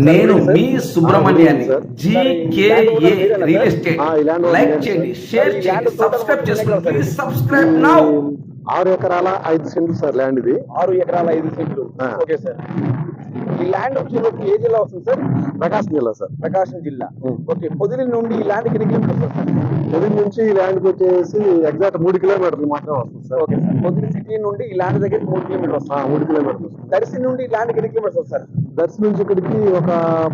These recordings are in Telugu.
నేను మీ సుబ్రహ్మణ్యాన్ని జీకేఏ రియల్ ఎస్టేట్ లైక్ చేయండి, షేర్ చేయండి, సబ్స్క్రైబ్ చేసుకోండి. Please subscribe now. 6 ఎకరాల 5 సెంట్లు సార్ ల్యాండ్ ఇది. 6 ఎకరాల 5 సెంట్లు. Okay sir. ఈ ల్యాండ్ వచ్చి ఏ జిల్లా వస్తుంది సార్? ప్రకాశం జిల్లా సార్. ప్రకాశం జిల్లా. ఓకే. పొదిలి నుండి ఈ ల్యాండ్ ఎన్ని కిలోమీటర్స్ వస్తుంది? పొదిలి నుంచి ఈ ల్యాండ్కి వచ్చేసి ఎగ్జాక్ట్ 3 కిలోమీటర్లు మాత్రమే వస్తుంది sir. Okay sir. Podili city నుండి ఈ ల్యాండ్ దగ్గర 3 కిలోమీటర్స్ వస్తుంది. 3 కిలోమీటర్లు. దర్శి నుండి ఈ ల్యాండ్ ఎన్ని కిలోమీటర్స్ వస్తుంది సార్? దర్శి నుంచి ఇక్కడికి ఒక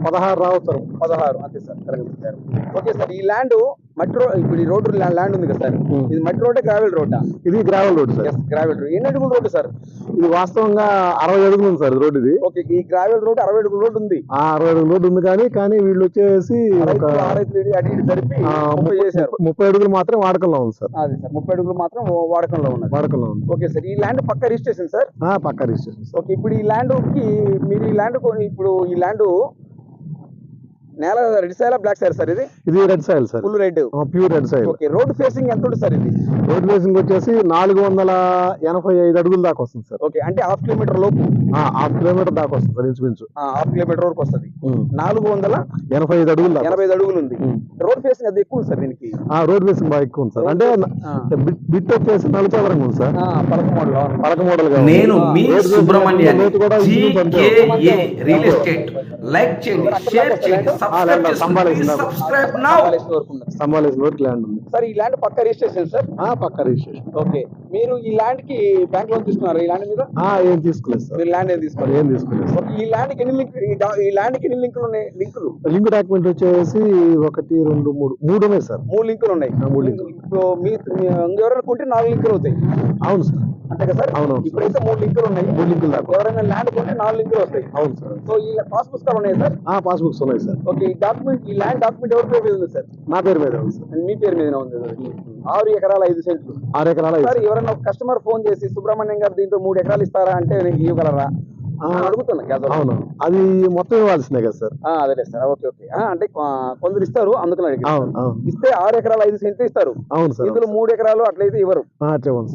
16 రావచ్చు సార్. 16 అంతే sir. Correct sir. Okay sir. ఈ ల్యాండ్ మెట్రో, ఇప్పుడు ఈ రోడ్డు ల్యాండ్ ఉంది కదా సార్, ఇది మెట్రో రోడ్ గ్రావెల్ రోడ్డా? ఇది gravel road sir. Gravel road. ఎన్ని అడుగుల రోడ్డు సార్? ఇది వాస్తవంగా 60 అడుగులు ఉంది సార్ రోడ్ ఇది. ఓకే. ఈ గ్రావెల్ రోడ్ 60 అడుగుల రోడ్ ఉంది. 60 అడుగుల రోడ్ ఉంది, కానీ వీళ్ళు వచ్చేసి ఒక 30 అడుగులు మాత్రం వాడకంలో ఉంది సార్. అది సార్ 30 అడుగులు మాత్రం వాడకంలో ఉంది. Okay sir. ఈ ల్యాండ్ పక్క రిజిస్ట్రేషన్ సార్? పక్క రిజిస్ట్రేషన్. ఓకే. ఇప్పుడు ఈ ల్యాండ్ కి మీరు ఈ ల్యాండ్ నేల red soil black soil sir? ఇది red soil sir. Full red, pure red soil. Okay. Road facing ఎంత ఉంటుంది సార్ ఇది? రోడ్ ఫేసింగ్ వచ్చేసి 485 అడుగులు దాకా వస్తుంది సార్. ఓకే. అంటే హాఫ్ కిలోమీటర్ లోపు, హాఫ్ కిలోమీటర్ దాకా వస్తుంది సార్ ఇంచుమించు. హాఫ్ కిలోమీటర్ వరకు వస్తుంది. 485 అడుగులు, 85 అడుగులు ఉంది. రోడ్ ఫేసింగ్ అది ఎక్కువ సార్ దీనికి? రోడ్ ఫేసింగ్ బాగా ఎక్కువ ఉంది సార్. అంటే బిట్ వచ్చేసి నలుచదరంగా ఉంది సార్. పలక మోడల్. నేను మీ సుబ్రహ్మణ్యాన్ని జీకేఏ రియల్ ఎస్టేట్ లైక్ చేయండి, షేర్ చేయండి, సబ్స్క్రైబ్ నౌ. సంబాలేసిన వరకు ల్యాండ్ ఉంది సార్. ఈ ల్యాండ్ పక్క రిజిస్ట్రేషన్ సార్? పక్క రిజిస్ట్రేషన్. ఓకే. మీరు ఈ ల్యాండ్ కి బ్యాంక్ లోన్ తీసుకున్నారు? ఈ ల్యాండ్ మీద ఏం తీసుకోలేదు సార్. మీరు ల్యాండ్ ఏం తీసుకోలేదు? ఈ ల్యాండ్ కి ఎన్ని లింకులు ఉన్నాయి? లింక్ డాక్యుమెంట్ వచ్చేసి 1 2 3 ఉన్నాయి సార్. 3 లింకులు ఉన్నాయి. 3 లింకులు. ఇప్పుడు ఎవరైనా కొంటే 4 లింకులు అవుతాయి. అవును సార్. అంతే కదా సార్? అవును. ఇప్పుడైతే 3 లింకులు ఉన్నాయి. 3 లింకులు దాకా. ఎవరైనా ల్యాండ్ కొంటే 4 లింకులు వస్తాయి. అవును సార్. సో ఈ పాస్ పుస్తకాలు ఉన్నాయి సార్? పాస్ బుక్స్ ఉన్నాయి సార్. ఓకే. ఈ డాక్యుమెంట్, ఈ ల్యాండ్ డాక్యుమెంట్ ఎవరి పేరు మీద ఉంది సార్? నా పేరు మీద ఉంది సార్. మీ పేరు మీద ఉంది. 6 ఎకరాల 5 సెంట్లు. 6 ఎకరాల సార్. ఎవరైనా కస్టమర్ ఫోన్ చేసి సుబ్రహ్మణ్యం గారు దీంట్లో 3 ఎకరాలు ఇస్తారా అంటే నేను ఇవ్వగలరా అడుగుతున్నా. అవును. అది మొత్తం ఇవ్వాల్సిందే కదా సార్? అదే సార్. ఓకే. అంటే కొందరు ఇస్తారు, అందుకని ఇస్తే 6 ఎకరాల 5 సెంట్లు ఇస్తారు. అవును సార్. ఇందులో 3 ఎకరాలు అట్లయితే ఇవ్వరు.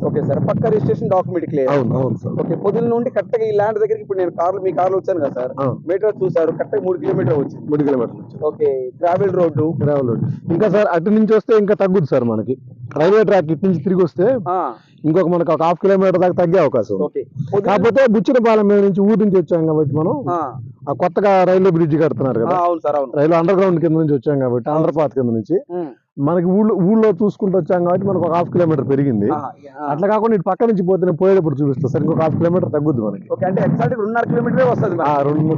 Okay sir. పక్క రిజిస్ట్రేషన్ డాక్యుమెంట్ క్లియర్. అవును సార్. ఓకే. పొద్దున్న నుండి కరెక్ట్గా ఈ ల్యాండ్ దగ్గరికి ఇప్పుడు నేను మీ కార్లో వచ్చాను కదా సార్, మీటర్ చూసారు, కరెక్ట్గా 3 కిలోమీటర్ వచ్చింది. 3 కిలోమీటర్లు. ఓకే. Gravel road. ఇంకా సార్ అటు నుంచి వస్తే ఇంకా తగ్గుద్ది సార్. మనకి రైల్వే ట్రాక్ ఇటు నుంచి తిరిగి వస్తే ఇంకొక మనకు ఒక 1/2 కిలోమీటర్ దాకా తగ్గే అవకాశం. కాకపోతే బుచ్చినపాలెం మీద నుంచి ఊరు నుంచి వచ్చాం కాబట్టి మనం కొత్తగా రైల్వే బ్రిడ్జ్ కడుతున్నారు కదా. అవును సార్. అవును. రైల్వే అండర్ గ్రౌండ్ కింద నుంచి వచ్చాం కాబట్టి, అండర్పాత్ కింద నుంచి మనకి ఊళ్ళో చూసుకుంటూ వచ్చాం కాబట్టి మనకు ఒక 1/2 కిలోమీటర్ పెరిగింది. అట్లా కాకుండా ఇటు పక్క నుంచి పోతే పోయేటప్పుడు చూపిస్తా సార్, ఇంకొక 1/2 కిలోమీటర్ తగ్గుద్ది మనకి. అంటే ఎగ్జాక్ట్ 2.5 కిలోమీటర్ వస్తుంది.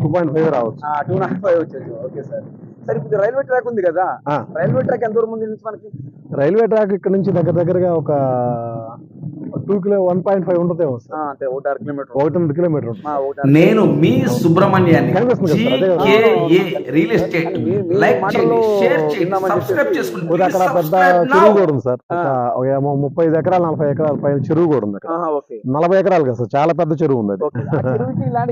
2.5 రావచ్చు. 2.5 వచ్చేది. Okay sir. సరే. ఇప్పుడు రైల్వే ట్రాక్ ఉంది కదా, రైల్వే ట్రాక్ ఎంత దూరం ఉంది మనకి? రైల్వే ట్రాక్ ఇక్కడ నుంచి దగ్గరగా ఒక 1.5 ఉండదేమో సార్. 1.5 కిలోమీటర్. నేను మీ సుబ్రహ్మణ్యాన్ని జీకేఏ రియల్ ఎస్టేట్ లైక్ చేయండి, షేర్ చేయండి, సబ్స్క్రైబ్ చేసుకోండి. అక్కడ పెద్ద చెరువు కూడా ఉంది సార్. 35 ఎకరాలు 40 ఎకరాల పైన చెరువు కూడా ఉంది అక్కడ. 40 ఎకరాలు కదా సార్, చాలా పెద్ద చెరువు ఉంది.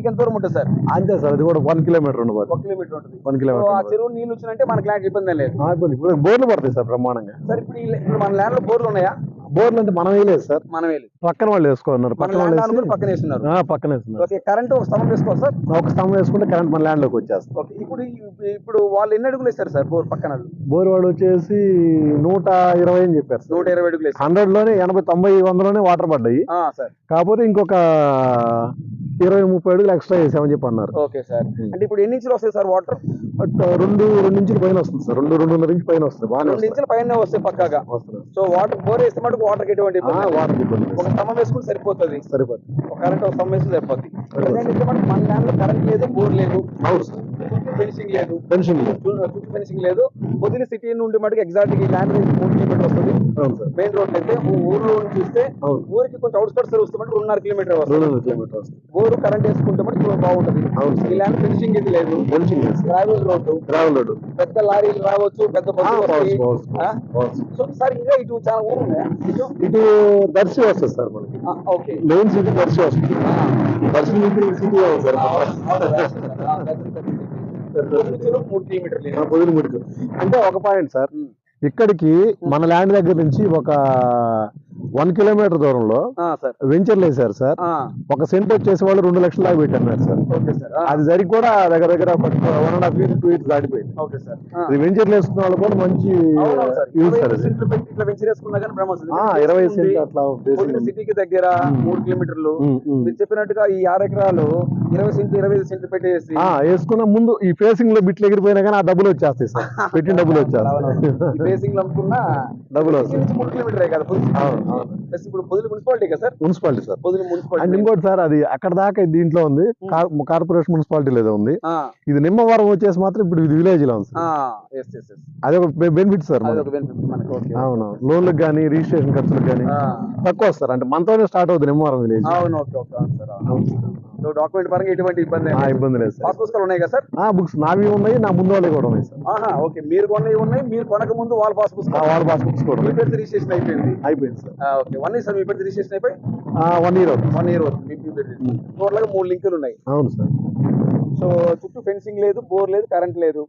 ఎంత దూరం ఉంటుంది సార్? అంతే సార్. అది కూడా 1 కిలోమీటర్ ఉండదు. 1 కిలోమీటర్. చెరువు నీళ్ళు వచ్చినంటే మనకి ల్యాండ్ ఇబ్బంది లేదు. బోర్లు పడతాయి సార్ బ్రహ్మాండంగా. సార్. ఇప్పుడు మన ల్యాండ్ లో బోర్లు ఉన్నాయా? బోర్లు అంటే మనం వేయలేదు సార్, పక్కన వాళ్ళు వేసుకున్నారు. పక్కన కరెంట్ ఒక స్తంభం వేసుకోవాలి సార్. ఒక స్తంభం వేసుకుంటే కరెంట్ మన ల్యాండ్ లోకి వచ్చేస్తుంది. ఇప్పుడు వాళ్ళు ఎన్ని అడుగులు వేస్తారు సార్ బోర్ పక్కన? బోర్ వాడు వచ్చేసి 120 అని చెప్పారు. 120 అడుగులు. 100 లోనే 80, 90, 100లోనే వాటర్ పడ్డాయి. కాకపోతే ఇంకొక 20-30 అడుగులు ఎక్స్ట్రా చేసామని చెప్పి అన్నారు. Okay sir. అంటే ఇప్పుడు ఎన్ని ఇంచులు వస్తాయి సార్ వాటర్? 2 ఇంచుల పైన వస్తుంది సార్. 2-2.5 ఇంచు పైన వస్తుంది. 2 ఇంచుల పైన వస్తాయి పక్కాగా వస్తుంది. సో వాటర్ బోర్ వేస్తే మటుకు వాటర్ ఎటువంటి ఒక స్తంభం వేసుకుంటే సరిపోతుంది. ఒక కరెంట్ ఒక స్తంభం వేస్తే సరిపోతుంది. మన ల్యాండ్ లో కరెంట్ లేదు, బోర్ లేదు, ఫెన్సింగ్ లేదు. పొద్దున సిటీ నుండి మటుకు ఎగ్జాక్ట్ ఈ ల్యాండ్ 3 కిలోమీటర్ వస్తుంది. మెయిన్ రోడ్ అయితే ఊర్లో చూస్తే ఊరికి కొంచెం అవుట్స్కట్స్ వస్తే మటుకు 2.5 కిలోమీటర్ వస్తుంది. ఊరు కరెంట్ వేసుకుంటే మటుకు బాగుంటుంది. ఈ ల్యాండ్ ఫెన్సింగ్ ఇది లేదు. Gravel road. పెద్ద లారీలు రావచ్చు, పెద్ద బస్సు. సో సార్ ఇంకా ఇటు చాలా ఊరు ఉన్నాయా? ఇటు దర్శి వస్తుంది సార్ మనకి. ఓకే. మెయిన్ సిటీ దర్శి వస్తుంది. Darsi city sir. 3 కిలోమీటర్లు. అంటే ఒక పాయింట్ సార్, ఇక్కడికి మన ల్యాండ్ దగ్గర నుంచి ఒక 1 కిలోమీటర్ దూరంలో సార్ వెంచర్లు వేశారు సార్. ఒక సెంట్ వచ్చేసి వాళ్ళు 2 లక్షల దాకా పెట్టారు సార్. ఓకే సార్ అది జరిగి కూడా దగ్గర దగ్గర 1.5 years 2 years దాటిపోయింది. ఓకే సార్ ఇది వెంచర్లు వేసుకున్న వాళ్ళు కూడా మంచి యూజ్ సార్. ఇట్లా వెంచర్ వేసుకున్నా కానీ బ్రహ్మోత్సవం 20 సెంట్ అట్లా సిటీకి దగ్గర 3 కిలోమీటర్లు మీరు చెప్పినట్టుగా ఈ 6 ఎకరాలు 20 సెంట్లు 25 సెంట్లు పెట్టేసి వేసుకున్న ముందు ఈ ఫేసింగ్ లో బిట్లు ఎగిరిపోయినా కానీ ఆ డబ్బులు వచ్చేస్తాయి సార్. పెట్టిన డబ్బులు వచ్చేస్తాయి. ఫేసింగ్ అమ్ముకున్నా డబ్బులు 3 కిలోమీటరే కదా ప్లస్ ఇప్పుడు పొదిలి మున్సిపాలిటీ కదా sir. Municipality sir. Podili municipality and ఇంకోటి సార్, అది అక్కడ దాకా దీంట్లో ఉంది, కార్పొరేషన్ మున్సిపాలిటీ లేదో ఉంది. ఇది నిమ్మవరం వచ్చేసి మాత్రం ఇప్పుడు ఇది విలేజ్ లో ఉంది సార్. అది ఒక బెనిఫిట్ సార్. అవును, లోన్లకు కానీ రిజిస్ట్రేషన్ ఖర్చులకు కానీ తక్కువ వస్తారు. అంటే మనతోనే స్టార్ట్ అవుతుంది నిమ్మవరం విలేజ్. డాక్యుమెంట్ పరంగా ఎటువంటి ఇబ్బంది లేదు సార్. పాస్ పుస్తకాలు ఉన్నాయి కదా సార్. బుక్స్ నావి ఉన్నాయి, నా ముందు వాళ్ళవి కూడా ఉన్నాయి సార్. ఓకే, మీరు కొన్నవి ఉన్నాయి, మీరు కొనక ముందు వాళ్ళ పాస్ పుస్తకాలు వాళ్ళ పాస్ బుక్స్ కూడా మీ పేరు రిజిస్ట్రేషన్ అయిపోయింది సార్. ఓకే, 1 year సార్ మీ పేరు రిజిస్ట్రేషన్ అయిపోయి 1 year అవుతుంది. 1 year టోటల్ గా 3 లింకులు ఉన్నాయి. అవును సార్. సో చుట్టూ ఫెన్సింగ్ లేదు, బోర్ లేదు, కరెంట్ లేదు.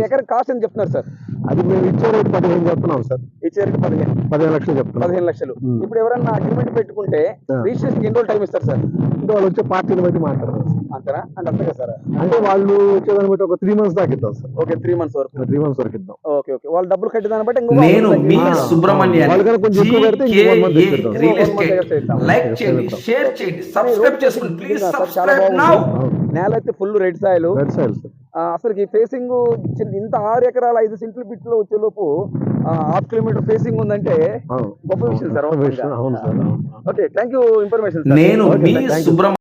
ఎక్కడ కాస్ట్ అని చెప్తున్నారు సార్? అది మేము ఇచ్చే రేటు 15 చెప్తున్నాం సార్. ఇచ్చేరికి 15 లక్షలు చెప్తున్నాం. 15 లక్షలు. ఇప్పుడు ఎవరన్నా అగ్రిమెంట్ పెట్టుకుంటే రిజిస్ట్రేషన్ ఎన్ని రోజులు టైం ఇస్తారు సార్? అంటే వాళ్ళు వచ్చే పార్టీని బట్టి మాట్లాడతారు. అంతేనా? అంటే అంతే కదా సార్. అంటే వాళ్ళు వచ్చేదాన్ని బట్టి ఒక 3 months దాకా ఇద్దాం సార్. ఓకే, 3 months వరకు. 3 months వరకు ఇద్దాం. ఓకే ఓకే, వాళ్ళు డబ్బులు కట్టే దాన్ని బట్టి నేను మీ సుబ్రహ్మణ్యాన్ని వాళ్ళకన్నా కొంచెం ఎక్కువ పెడితే ఇంకో 1 month ఇద్దాం. రియల్ ఎస్టేట్ లైక్ చేయండి, షేర్ చేయండి, సబ్స్క్రైబ్ చేసుకోండి ప్లీజ్. Subscribe now. నేల అయితే ఫుల్ రెడ్ సాయిల్. సార్ అసలు ఈ ఫేసింగ్ ఇంత 6 ఎకరాల 5 సెంట్లు బిట్లో వచ్చే లోపు 1/2 kilometer ఫేసింగ్ ఉందంటే గొప్ప విషయం సార్. అవును sir. Okay, thank you information. నేను మీ సుబ్రహ్మణ్యం.